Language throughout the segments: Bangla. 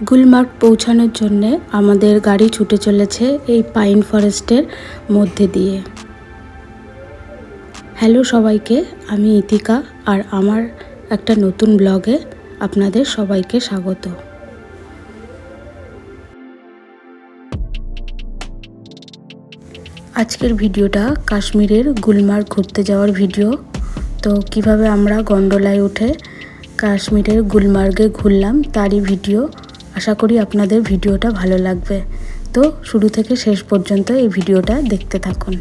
গুলমার্গ পৌঁছানোর জন্য আমাদের গাড়ি ছুটে চলেছে এই পাইন ফরেস্টের মধ্যে দিয়ে। হ্যালো সবাইকে, আমি ইতিকা আর আমার একটা নতুন ব্লগে আপনাদের সবাইকে স্বাগত। আজকের ভিডিওটা কাশ্মীরের গুলমার্গ ঘুরতে যাওয়ার ভিডিও। তো কিভাবে আমরা গন্ডোলায় উঠে কাশ্মীরের গুলমার্গে ঘুরলাম তারই ভিডিও। আশা করি আপনাদের ভিডিওটা ভালো লাগবে। তো শুরু থেকে শেষ পর্যন্ত এই ভিডিওটা দেখতে থাকুন।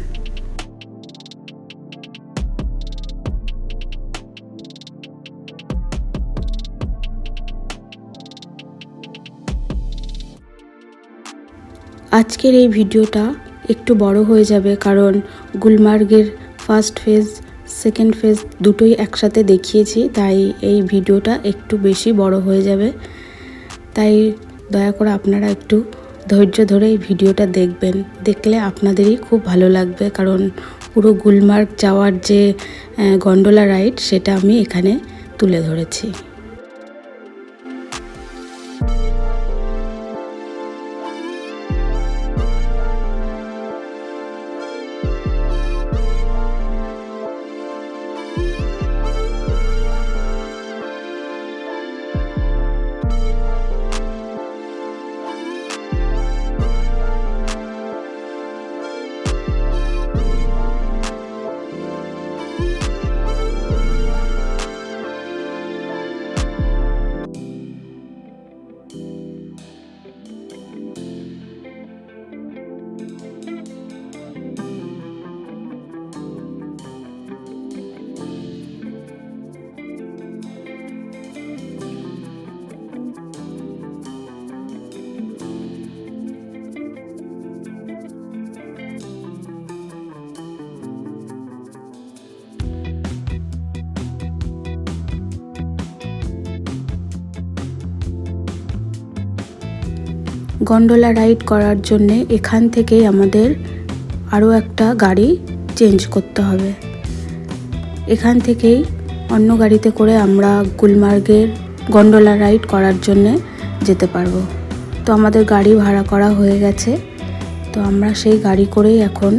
আজকের এই ভিডিওটা একটু বড় হয়ে যাবে, কারণ গুলমার্গের ফার্স্ট ফেজ সেকেন্ড ফেজ দুটোই একসাথে দেখিয়েছি, তাই এই ভিডিওটা একটু বেশি বড় হয়ে যাবে। তাই দয়া করে আপনারা একটু ধৈর্য ধরে এই ভিডিওটা দেখবেন। দেখলে আপনাদেরই খুব ভালো লাগবে, কারণ পুরো গুলমার্গ যাওয়ার যে গন্ডোলা রাইড সেটা আমি এখানে তুলে ধরেছি। গন্ডোলা রাইড করার জন্যে এখান থেকেই আমাদের আরও একটা গাড়ি চেঞ্জ করতে হবে। এখান থেকেই অন্য গাড়িতে করে আমরা গুলমার্গের গন্ডোলা রাইড করার জন্যে যেতে পারবো। তো আমাদের গাড়ি ভাড়া করা হয়ে গেছে, তো আমরা সেই গাড়ি করেই এখন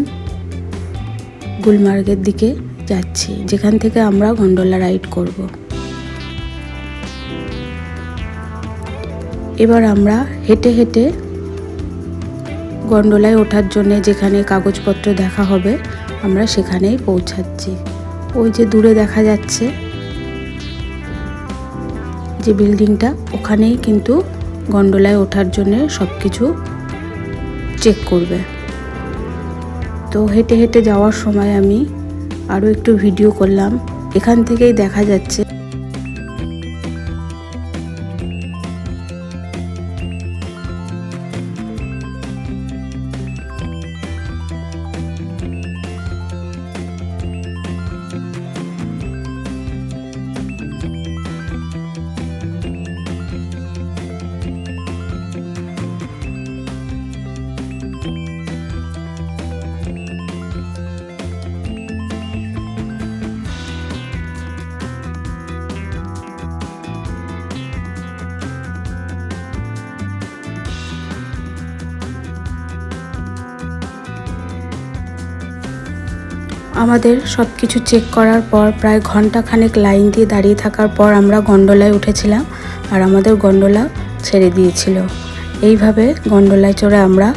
গুলমার্গের দিকে যাচ্ছি, যেখান থেকে আমরা গন্ডোলা রাইড করব। এবার আমরা হেঁটে হেঁটে গন্ডোলায় ওঠার জন্য যেখানে কাগজপত্র দেখা হবে আমরা সেখানেই পৌঁছাচ্ছি। ওই যে দূরে দেখা যাচ্ছে যে বিল্ডিংটা, ওখানেই কিন্তু গন্ডোলায় ওঠার জন্য সব কিছু চেক করবে। তো হেঁটে হেঁটে যাওয়ার সময় আমি আরও একটু ভিডিও করলাম। এখান থেকেই দেখা যাচ্ছে আমাদের সব কিছু চেক করার পর প্রায় ঘন্টাখানেক লাইন দিয়ে দাঁড়িয়ে থাকার পর আমরা গন্ডোলায় উঠেছিলাম, আর আমাদের গন্ডোলা ছেড়ে দিয়েছিল। এইভাবে গন্ডোলায় চড়ে আমরা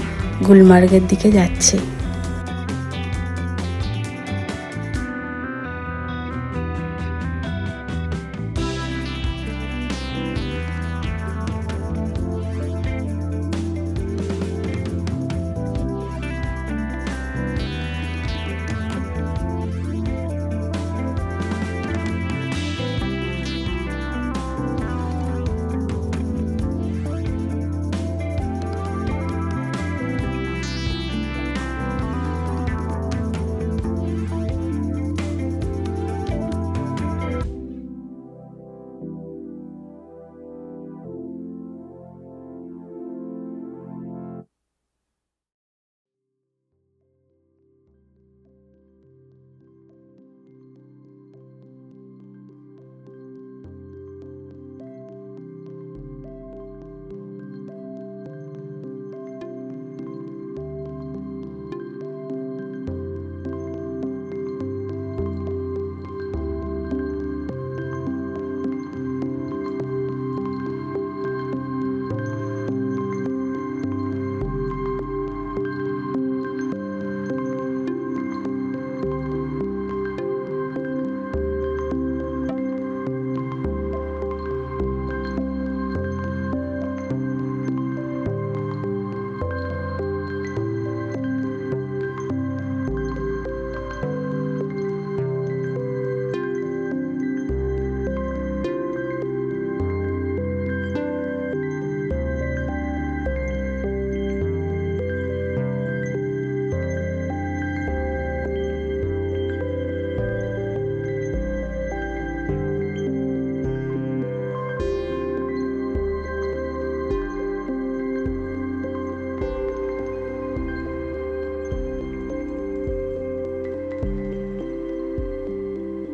গুলমার্গের দিকে যাচ্ছি।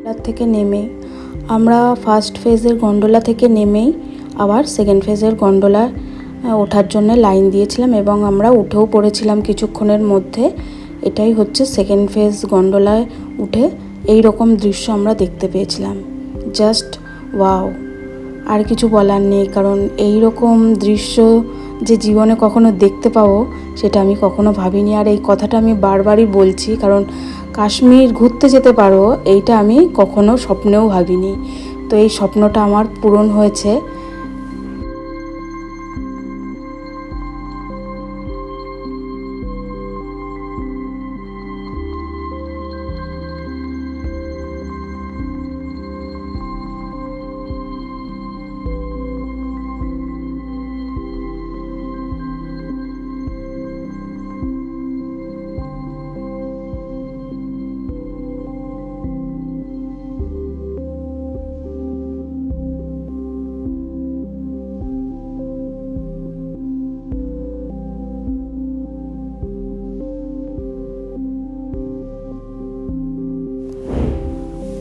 তার থেকে নেমে আমরা ফার্স্ট ফেজের গন্ডোলা থেকে নেমেই আবার সেকেন্ড ফেজের গন্ডোলা ওঠার জন্য লাইন দিয়েছিলাম এবং আমরা উঠেও পড়েছিলাম কিছুক্ষণের মধ্যে। এটাই হচ্ছে সেকেন্ড ফেজ গন্ডোলায় উঠে এই রকম দৃশ্য আমরা দেখতে পেয়েছিলাম। জাস্ট ওয়াও, আর কিছু বলার নেই, কারণ এই রকম দৃশ্য যে জীবনে কখনো দেখতে পাবো সেটা আমি কখনো ভাবিনি। আর এই কথাটা আমি বারবারই বলছি, কারণ কাশ্মীর ঘুরতে যেতে পারবো এইটা আমি কখনো স্বপ্নেও ভাবিনি। তো এই স্বপ্নটা আমার পূরণ হয়েছে।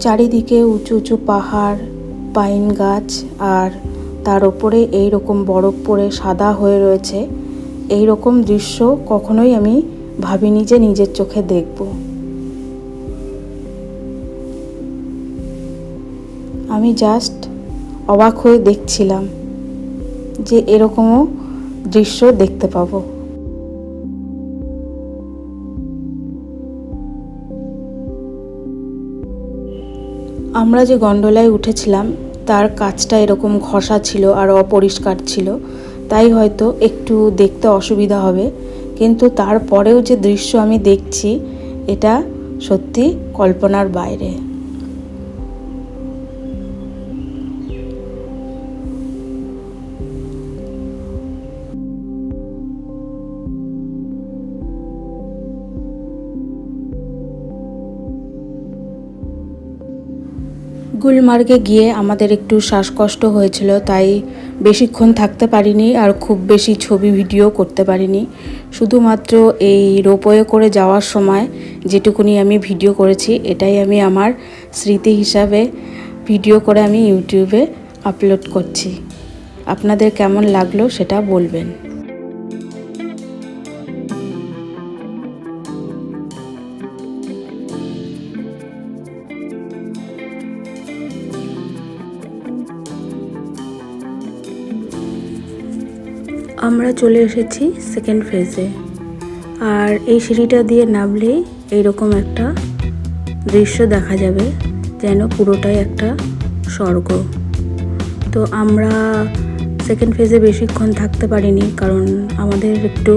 চারিদিকে উঁচু উঁচু পাহাড়, পাইন গাছ, আর তার ওপরে এই রকম বরফ পড়ে সাদা হয়ে রয়েছে। এই রকম দৃশ্য কখনোই আমি ভাবিনি যে নিজের চোখে দেখব। আমি জাস্ট অবাক হয়ে দেখছিলাম যে এরকমও দৃশ্য দেখতে পাবো। আমরা যে গন্ডোলায় উঠেছিলাম তার কাছটা এরকম ঘষা ছিল আর অপরিষ্কার ছিল, তাই হয়তো একটু দেখতে অসুবিধা হবে, কিন্তু তারপরেও যে দৃশ্য আমি দেখছি এটা সত্যি কল্পনার বাইরে। গুলমার্গে গিয়ে আমাদের একটু শ্বাসকষ্ট হয়েছিল, তাই বেশিক্ষণ থাকতে পারিনি আর খুব বেশি ছবি ভিডিও করতে পারিনি। শুধুমাত্র এই রোপওয়ে করে যাওয়ার সময় যেটুকুনি আমি ভিডিও করেছি এটাই আমি আমার স্মৃতি হিসাবে ভিডিও করে আমি ইউটিউবে আপলোড করছি। আপনাদের কেমন লাগলো সেটা বলবেন। আমরা চলে এসেছি সেকেন্ড ফেজে, আর এই সিঁড়িটা দিয়ে নামলেই এইরকম একটা দৃশ্য দেখা যাবে, যেন পুরোটাই একটা স্বর্গ। তো আমরা সেকেন্ড ফেজে বেশিক্ষণ থাকতে পারিনি, কারণ আমাদের একটু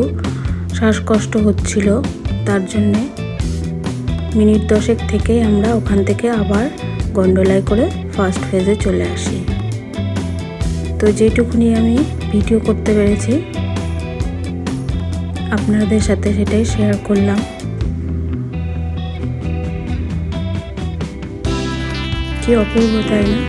শ্বাসকষ্ট হচ্ছিল, তার জন্যে মিনিট 10 থেকেই আমরা ওখান থেকে আবার গন্ডোলায় করে ফার্স্ট ফেজে চলে আসি। তো যেটুকুনি আমি ভিডিও করতে পেরেছি আপনাদের সাথে সেটাই শেয়ার করলাম। কি অপূর্ব, তাই না?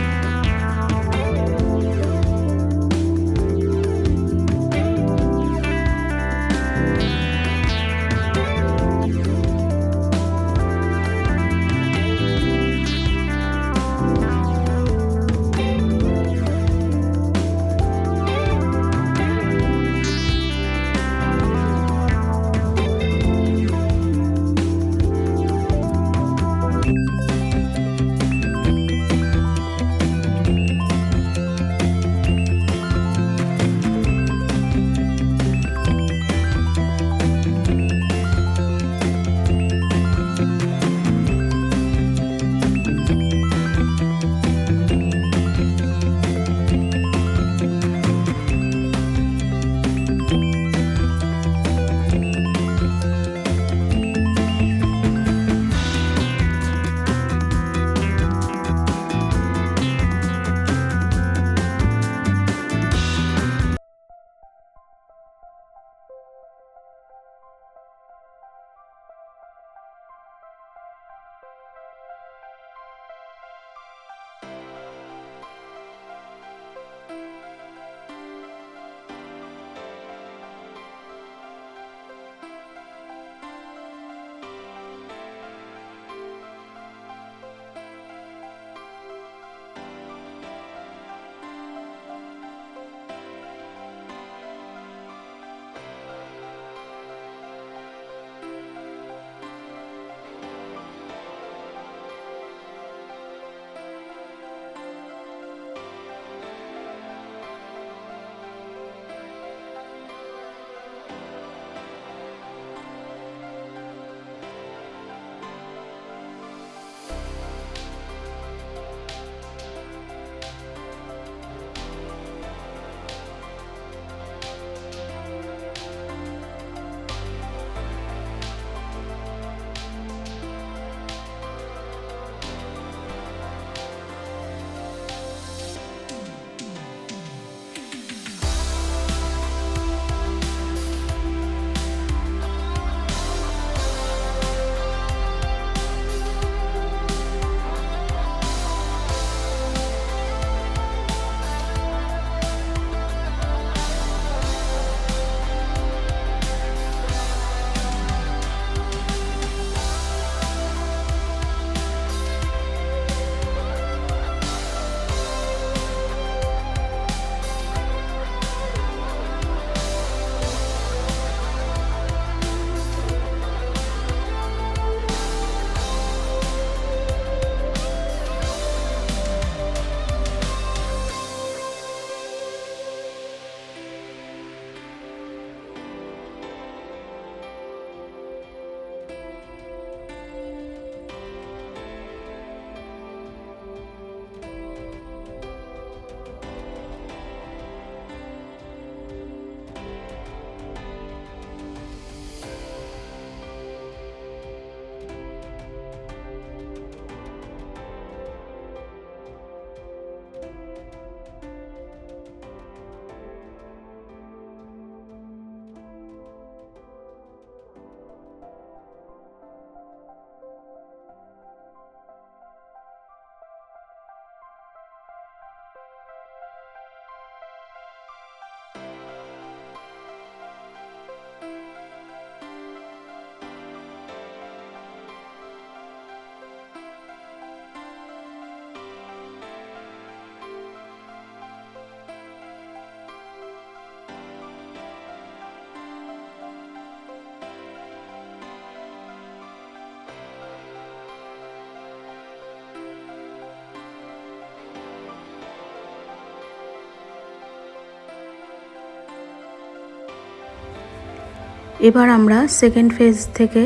এবার আমরা সেকেন্ড ফেজ থেকে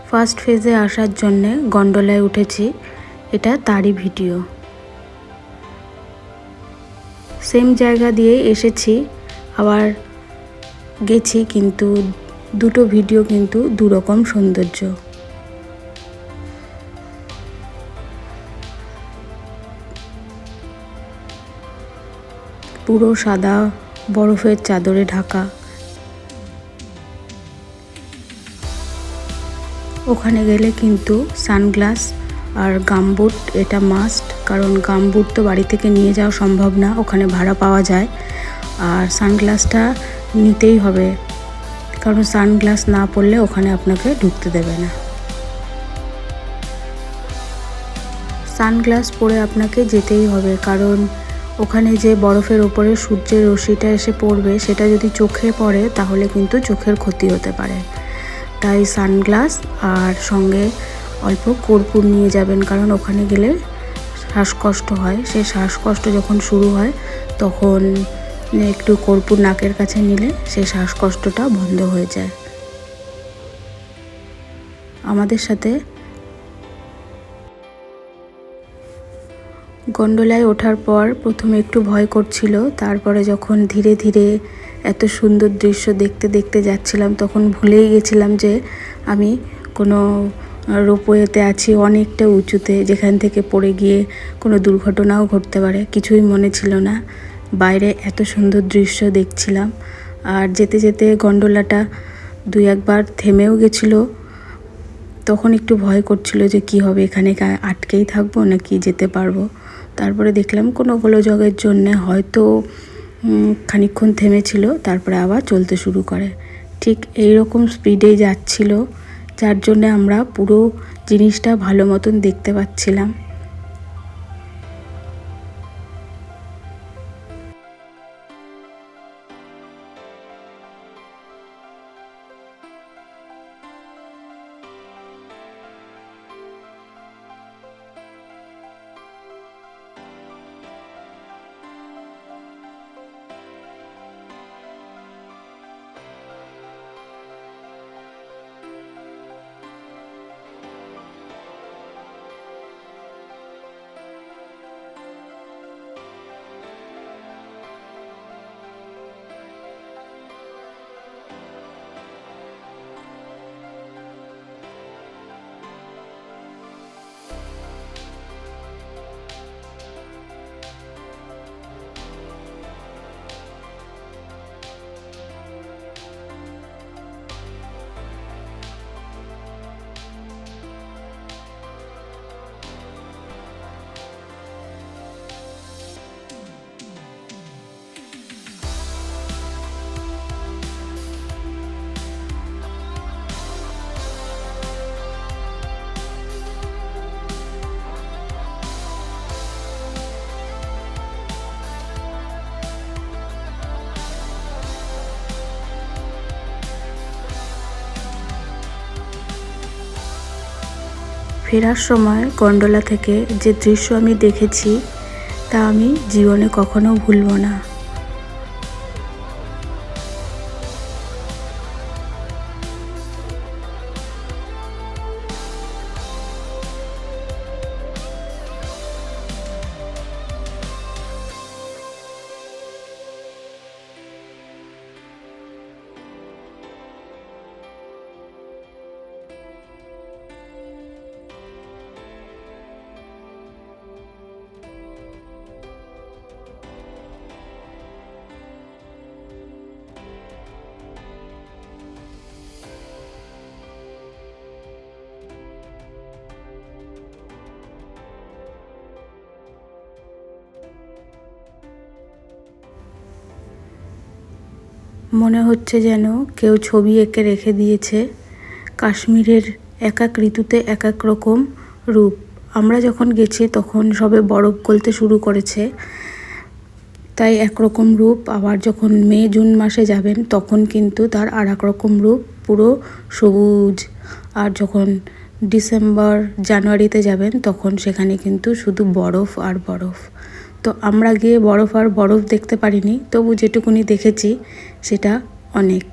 ফার্স্ট ফেজে আসার জন্যে গন্ডোলায় উঠেছি। এটা তারই ভিডিও। সেম জায়গা দিয়ে এসেছি, আবার গেছি, কিন্তু দুটো ভিডিও কিন্তু দুরকম সৌন্দর্য। পুরো সাদা বরফের চাদরে ঢাকা। ওখানে গেলে কিন্তু সানগ্লাস আর গামবুট এটা মাস্ট, কারণ গামবুট তো বাড়ি থেকে নিয়ে যাওয়া সম্ভব না, ওখানে ভাড়া পাওয়া যায়। আর সানগ্লাসটা নিতেই হবে, কারণ সানগ্লাস না পরলে ওখানে আপনাকে ঢুকতে দেবে না। সানগ্লাস পরে আপনাকে যেতেই হবে, কারণ ওখানে যে বরফের ওপরে সূর্যের রশ্মিটা এসে পড়বে, সেটা যদি চোখে পড়ে তাহলে কিন্তু চোখের ক্ষতি হতে পারে। তাই সানগ্লাস আর সঙ্গে অল্প কর্পূর নিয়ে যাবেন, কারণ ওখানে গেলে শ্বাসকষ্ট হয়। সেই শ্বাসকষ্ট যখন শুরু হয় তখন একটু কর্পূর নাকের কাছে নিলে সেই শ্বাসকষ্টটা বন্ধ হয়ে যায়। আমাদের সাথে গন্ডোলায় ওঠার পর প্রথমে একটু ভয় করছিল, তারপরে যখন ধীরে ধীরে এত সুন্দর দৃশ্য দেখতে দেখতে যাচ্ছিলাম তখন ভুলেই গেছিলাম যে আমি কোনো রোপওয়েতে আছি অনেকটা উঁচুতে, যেখান থেকে পড়ে গিয়ে কোনো দুর্ঘটনাও ঘটতে পারে। কিছুই মনে ছিল না, বাইরে এত সুন্দর দৃশ্য দেখছিলাম। আর যেতে যেতে গন্ডোলাটা দুই একবার থেমেও গেছিলো, তখন একটু ভয় করছিল যে কি হবে, এখানে আটকেই থাকবো নাকি যেতে পারবো। তারপরে দেখলাম কোনো গোলযোগের জন্যে হয়তো খানিকক্ষণ থেমেছিল, তারপরে আবার চলতে শুরু করে। ঠিক এই রকম স্পিডেই যাচ্ছিল, যার জন্যে আমরা পুরো জিনিসটা ভালো মতন দেখতে পাচ্ছিলাম। ফেরার সময় গন্ডোলা থেকে যে দৃশ্য আমি দেখেছি তা আমি জীবনে কখনো ভুলবো না। মনে হচ্ছে যেন কেউ ছবি এঁকে রেখে দিয়েছে। কাশ্মীরের এক এক ঋতুতে এক এক রকম রূপ। আমরা যখন গেছি তখন সবে বরফ গলতে শুরু করেছে, তাই একরকম রূপ। আবার যখন মে জুন মাসে যাবেন তখন কিন্তু তার আর এক রকম রূপ, পুরো সবুজ। আর যখন ডিসেম্বর জানুয়ারিতে যাবেন তখন সেখানে কিন্তু শুধু বরফ আর বরফ। তো আমরা গিয়ে বরফ আর বরফ দেখতে পারিনি, তবু যেটুকুনি দেখেছি সেটা অনেক।